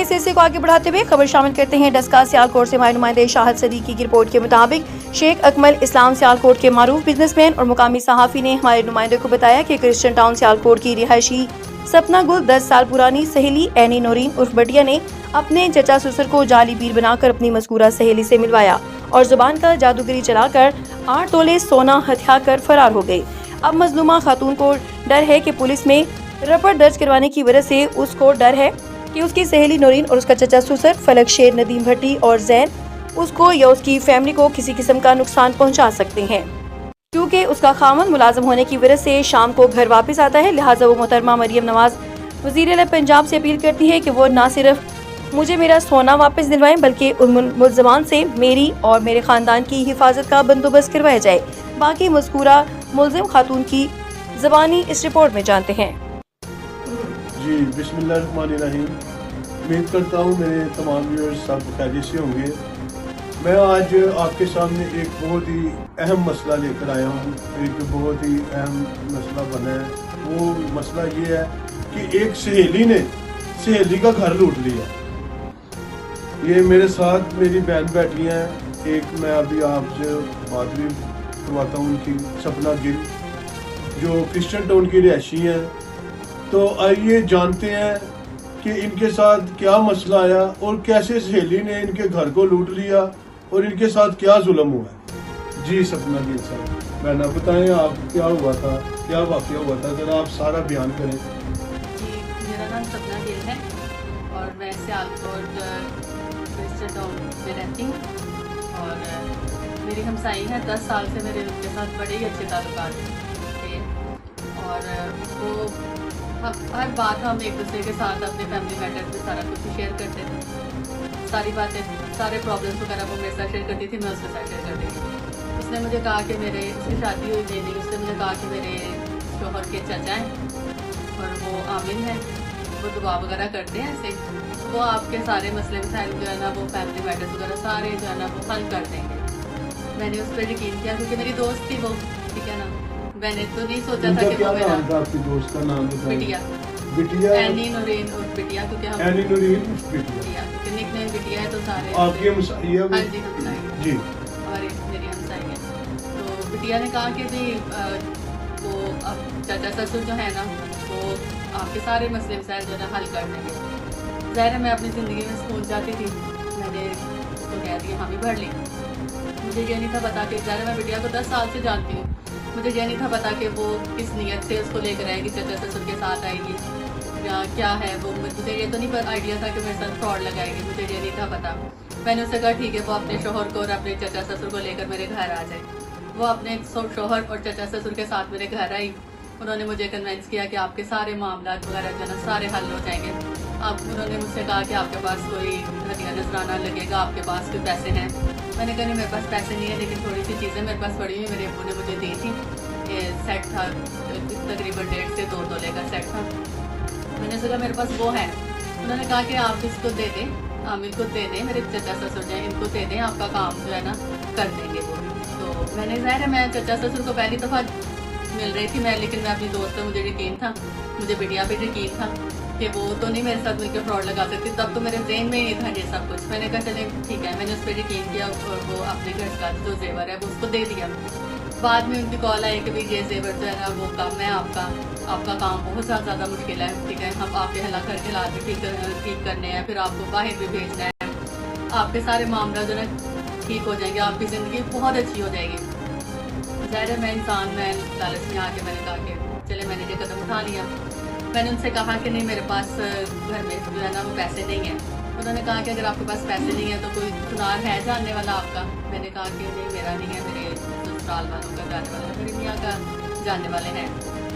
इस हिस्से को आगे बढ़ाते हुए खबर शामिल करते हैं डस्का सियालकोट से हमारे नुमाइंदे शाहद सदीकी की रिपोर्ट के मुताबिक शेख अकमल इस्लाम सियालकोट के मारूफ बिजनेसमैन और मुकामी सहाफ़ी ने हमारे नुमाइंदे को बताया कि क्रिश्चियन टाउन सियालकोट की रिहायशी सपना गुल 10 साल पुरानी सहेली एनी नूरीन उर्फ बटिया ने अपने चचा ससुर को जाली बीर बनाकर अपनी मज़कूरा सहेली से मिलवाया और जुबान का जादूगरी चलाकर 8 तोले सोना हथिया कर फरार हो गई। अब मजलूमा खातून को डर है कि पुलिस में रपट दर्ज करवाने की वजह से उसको डर है कि उसकी सहेली नूरीन और उसका चचा ससुर फलक शेर, नदीम भट्टी और जैन उसको या उसकी फैमिली को किसी किस्म का नुकसान पहुंचा सकते हैं, क्योंकि उसका खामन मुलाजम होने की वजह से शाम को घर वापस आता है। लिहाजा वो मोहतरमा मरियम नवाज वज़ीर पंजाब से अपील करती है कि वो न सिर्फ मुझे मेरा सोना वापस दिलवाएं बल्कि उन मुल्ज़मान से मेरी और मेरे ख़ानदान की हिफाजत का बंदोबस्त करवाया जाए। बाकी मज़कूरा मुल्ज़िम खातून की ज़बानी इस रिपोर्ट में जानते हैं। जी बिस्मिल्लाहिर्रहमानिर्रहीम। उम्मीद करता हूँ मेरे तमाम व्यूअर्स सब खैरियत से होंगे। मैं आज आपके सामने एक बहुत ही अहम मसला लेकर आया हूँ। एक बहुत ही अहम मसला बना है। वो मसला ये है कि एक सहेली ने सहेली का घर लूट लिया। ये मेरे साथ मेरी बहन बैठी हैं। एक मैं अभी आपसे बात भी करवाता हूँ उनकी, सपना गिल, जो क्रिश्चियन टाउन की रिहायशी हैं। तो आइए जानते हैं कि इनके साथ क्या मसला आया और कैसे सहेली ने इनके घर को लूट लिया और इनके साथ क्या जुल्म हुआ। जी सपना गिल साहब, मैं ना बताएं आप क्या हुआ था, क्या वाकया हुआ था, जरा आप सारा बयान करें। जी मेरा नाम सपना गिल है और मैं सियालकोट क्रिश्चियन टाउन में रहती हूँ और मेरी हमसाई है। 10 साल से मेरे उनके साथ बड़े ही अच्छे ताल्लुकात थे और वो हर बात हम एक दूसरे के साथ अपने फैमिली मैटर्स में सारा कुछ शेयर करते थे। सारी बातें, सारे प्रॉब्लम्स वगैरह वो मेरे साथ शेयर करती थी, मैं उसके साथ शेयर करती थी। उसने मुझे कहा कि उसकी शादी हुई नहीं, उसने मुझे कहा कि मेरे शोहर के चचा हैं और वो आमिल हैं, वो दुआ वगैरह करते हैं ऐसे, वो आपके सारे मसले मसाइल जो है ना, वो फैमिली मैटर्स वगैरह सारे जो है ना वो हल कर देंगे। मैंने उस पर यकीन किया क्योंकि मेरी दोस्त थी वो, ठीक है ना। मैंने तो नहीं सोचा था कि वो मेरा आपकी दोस्त का नाम बिटिया, बिटिया एनी नूरीन और बिटिया, क्योंकि हम एनी नूरीन बिटिया, क्योंकि निकनेम बिटिया है तो सारे आपकी हमसाई है। हाँ जी हमसाई है जी, हमारी मेरी हमसाई है। तो बिटिया ने कहा कि भाई वो अब चाचा ससुर जो है ना वो आपके सारे मसले मसाइल जो है ना हल कर देंगे। ज़ाहिर है मैं अपनी ज़िंदगी में स्कूल जाती थी, मैंने उसको कह दिया हामी भर ली। मुझे ये नहीं था पता कि ज़ाहिर मैं बिटिया को 10 साल से जानती हूँ, मुझे ये नहीं था पता कि वो किस नीयत से उसको लेकर आएगी, चचा ससुर के साथ आएगी या क्या है वो। मुझे ये तो नहीं आइडिया था कि मेरे साथ फ्रॉड लगाएगी, मुझे ये नहीं था पता। मैंने उससे कहा ठीक है वो अपने शोहर को और अपने चचा ससुर को लेकर मेरे घर आ जाए। वो अपने शोहर और चचा ससुर के साथ मेरे घर आई। उन्होंने मुझे कन्विंस किया कि आपके सारे मामला वगैरह जो है ना सारे हल हो जाएंगे। अब उन्होंने मुझसे कहा कि आपके पास कोई हदिया नजराना लगेगा, आपके पास कोई पैसे हैं। मैंने कहा नहीं मेरे पास पैसे नहीं है, लेकिन थोड़ी सी चीज़ें मेरे पास पड़ी हुई मेरे अब्बू ने मुझे दी थी। ये सेट था तकरीबन 1.5 से 2 तोले का सेट था। मैंने सोचा मेरे पास वो है। उन्होंने कहा कि आप इसको दे दें, आमिर को दे दें, मेरे चचा ससुर जो हैं इनको दे दें, आपका काम जो है ना कर देंगे वो। तो मैंने ज़ाहिर है मैं चचा ससुर को पहली दफ़ा मिल रही थी मैं, लेकिन मैं अपनी दोस्त पर मुझे यकीन था, मुझे बिटिया पर यकीन था कि वो तो नहीं मेरे साथ मिलकर फ्रॉड लगा सकती। तब तो मेरे जहन में ही नहीं था ये सब कुछ। मैंने कहा चले ठीक है, मैंने उस पर यकीन किया और वो अपने घर का जो जेवर है वो उसको दे दिया। बाद में उनकी कॉल आई कि भाई ये जेवर जो है ना वो कम है, आपका काम बहुत ज़्यादा मुश्किल है, ठीक है, हम आपके हला घर के हालात भी ठीक करने हैं, फिर आपको बाहर भी भेजना है, आपके सारे मामला जो है ठीक हो जाएंगे, आपकी ज़िंदगी बहुत अच्छी हो जाएगी। ज़ाहिर है मैं इंसान, मैं लालच में आके मैंने कहा कि चले, मैंने ये कदम उठा लिया। मैंने उनसे कहा कि नहीं मेरे पास घर में जो है ना वो पैसे नहीं हैं। उन्होंने कहा कि अगर आपके पास पैसे नहीं है तो कोई सुनार है जानने वाला आपका। मैंने कहा कि नहीं मेरा नहीं है, मेरे ससुराल वालों का जानने वाला है, मेरे मियाँ का जानने वाले हैं,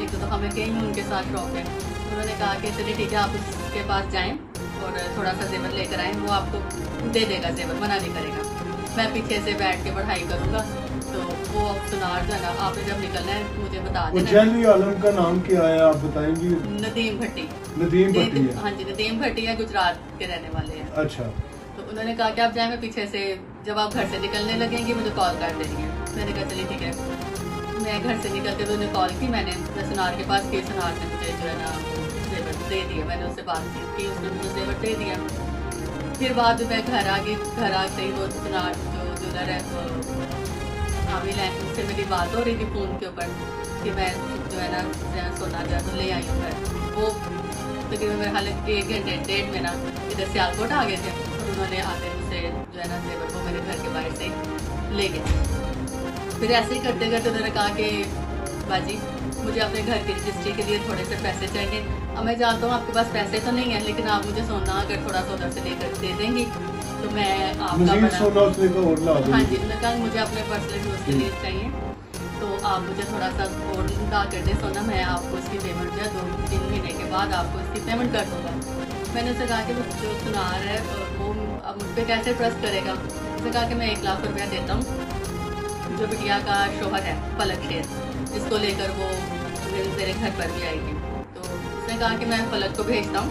एक तो हमें कहीं उनके साथ शौक है। उन्होंने कहा कि चलिए ठीक है आप उसके पास जाएँ और थोड़ा सा जेवर लेकर आएँ, वो आपको दे देगा जेवर, मना नहीं करेगा। मैं पीछे से बैठ के पढ़ाई करूँगा। तो वो सुनार जो है ना आपने जब निकलना है मुझे बता देना। उज्जैनी आलम का नाम क्या है आप बताएंगी? नदीम भट्टी। नदीम भट्टी है? हाँ जी नदीम भट्टी है, गुजरात के रहने वाले हैं। अच्छा। तो उन्होंने कहा कि आप जाएंगे पीछे से, जब आप घर से निकलने लगेंगे मुझे कॉल कर देनी है। मैंने कहा चलिए ठीक है। मैं घर से निकलते हुए उन्हें कॉल की, मैंने सुनार के पास की, सुनार ने मुझे जो है ना जेवर दे दिया। मैंने उससे बातचीत की, उसने मुझे जेवर दे दिया। फिर बाद में मैं घर आ गई। घर आते ही वो सुनार जो ज्वेलर है आमिर है, उनसे मेरी बात हो रही थी फ़ोन के ऊपर कि मैं जो है ना सोना जो है तो ले आई हूँ घर। वो तकरीबन मेरे हाल 1 घंटे 1.5 में ना इधर सियालकोट आ गए थे और उन्होंने आके मुझसे जो है ना जेवर को मेरे घर के बाहर से ले गए। फिर ऐसे ही करते करते उन्होंने कहा कि बाजी मुझे अपने घर की रजिस्ट्री के लिए थोड़े से पैसे चाहिए। अब मैं जानता हूँ आपके पास पैसे तो नहीं है, लेकिन आप मुझे सोना अगर थोड़ा सा उधर से लेकर दे देंगी तो मैं आपका सोना उसने कहा और ला दो। हाँ जी, उन्होंने कहा मुझे अपने पर्सनल यूज़ के लिए चाहिए, तो आप मुझे थोड़ा सा और ला कर दें सोना, मैं आपको इसकी पेमेंट जो है 2-3 महीने के बाद आपको इसकी पेमेंट कर दूँगा। मैंने उससे कहा कि जो सुनार है वो अब मुझ पर कैसे ट्रस्ट करेगा। उसने कहा कि मैं 1 लाख रुपया देता हूँ, जो बिटिया का शोहर है फलक शेर, जिसको लेकर वो मेरे घर पर भी आएगी। तो उसने कहा कि मैं फलक को भेजता हूँ,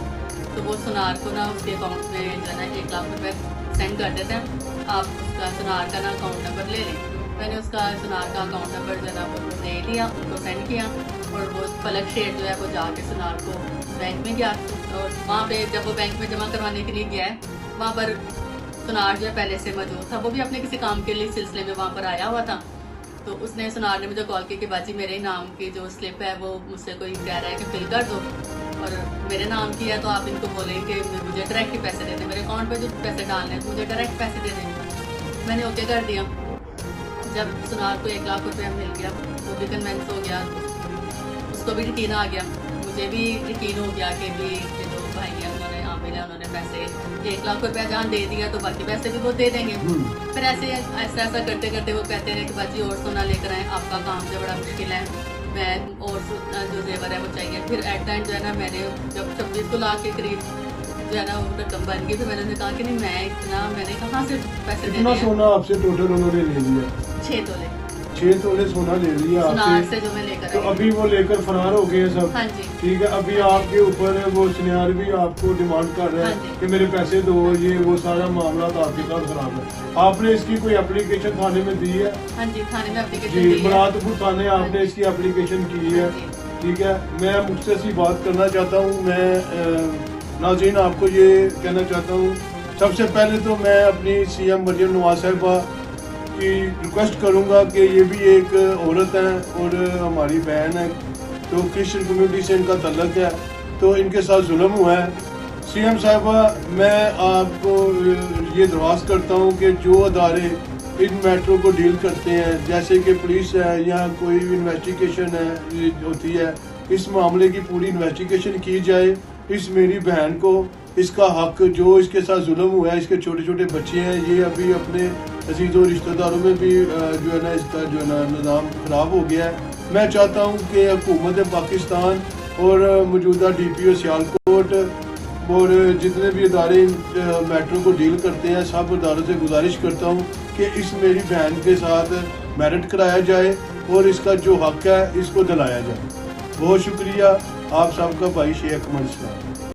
तो वो सुनार को ना उसके अकाउंट में जो है ना 1 लाख रुपये सेंड कर देते हैं। आप उसका सुनार का ना अकाउंट नंबर ले लें। मैंने उसका सुनार का अकाउंट नंबर जो है ना वो ले लिया, उनको सेंड किया, और वो फलक शेर जो है वो जाके सुनार को बैंक में गया। और वहाँ पे जब वो बैंक में जमा करवाने के लिए गया है, वहाँ पर सुनार जो है पहले से मौजूद था, वो भी अपने किसी काम के लिए सिलसिले में वहाँ पर आया हुआ था। तो उसने सुनार ने मुझे कॉल की कि बाजी मेरे नाम की जो स्लिप है वो मुझसे कोई कह रहा है कि फिल कर दो, और मेरे नाम की है तो आप इनको बोलें कि मुझे डायरेक्ट ही पैसे दे दें, मेरे अकाउंट पे जो पैसे डालने हैं तो मुझे डायरेक्ट पैसे दे दें। मैंने ओके कर दिया। जब सुनार को 1 लाख रुपया मिल गया, वो भी कन्वेंस हो गया, उसको भी यकीन आ गया, मुझे भी यकीन हो गया कि भी ये जो भाई हैं उन्होंने आमिर है उन्होंने पैसे 1 लाख रुपया जहाँ दे दिया तो बाकी पैसे भी वो दे देंगे। फिर ऐसा करते करते वो कहते रहे कि बाजी और सोना लेकर आए, आपका काम जो बड़ा मुश्किल है, मैं और जो जेवर है वो चाहिए। फिर एट टाइम जो है ना मैंने जब 26 लाख के करीब जो है ना वो रकम बन गई, तो मैंने उन्हें कहा कि नहीं मैंने कहाँ से पैसे दे दिए। सोना आपसे टोटल उन्होंने ले लिया 6 तोले 6 तोले सोना ले लिया आपसे, जो मैं लेकर तो अभी वो लेकर फरार हो गए सब। हाँ जी, ठीक है। अभी आपके ऊपर वो सुनियार भी आपको डिमांड कर रहा है कि मेरे पैसे दो, ये वो सारा मामला तो आपके साथ खराब है। आपने इसकी कोई एप्लीकेशन थाने में दी है? हाँ जी, थाने में एप्लीकेशन जी, दी है। मुरादपुर थाने आपने इसकी एप्लीकेशन की है। ठीक है। मैं मुख्तसर सी बात करना चाहता हूँ। मैं नाज़रीन आपको ये कहना चाहता हूँ, सबसे पहले तो मैं अपनी CM मरियम नवाज साहिबा की रिक्वेस्ट करूँगा कि ये भी एक औरत है और हमारी बहन है, तो क्रिश्चियन कम्युनिटी से इनका तल्लक है, तो इनके साथ जुल्म हुआ है। CM साहिबा, मैं आपको ये दरख्वास्त करता हूँ कि जो अदारे इन मैटरों को डील करते हैं, जैसे कि पुलिस है या कोई इन्वेस्टिगेशन है होती है, इस मामले की पूरी इन्वेस्टिगेशन की जाए। इस मेरी बहन को इसका हक, जो इसके साथ जुल्म हुआ है, इसके छोटे छोटे बच्चे हैं, ये अभी अपने अजीज़ों रिश्तेदारों में भी जो है ना इसका जो है ना निज़ाम ख़राब हो गया है। मैं चाहता हूँ कि हुकूमत पाकिस्तान और मौजूदा DPO सियालकोट और जितने भी इदारे मैटरों को डील करते हैं, सब इदारों से गुजारिश करता हूँ कि इस मेरी बहन के साथ मेरिट कराया जाए और इसका जो हक है इसको दिलाया जाए। बहुत शुक्रिया आप सबका। भाई शेख अकमल इस्लाम।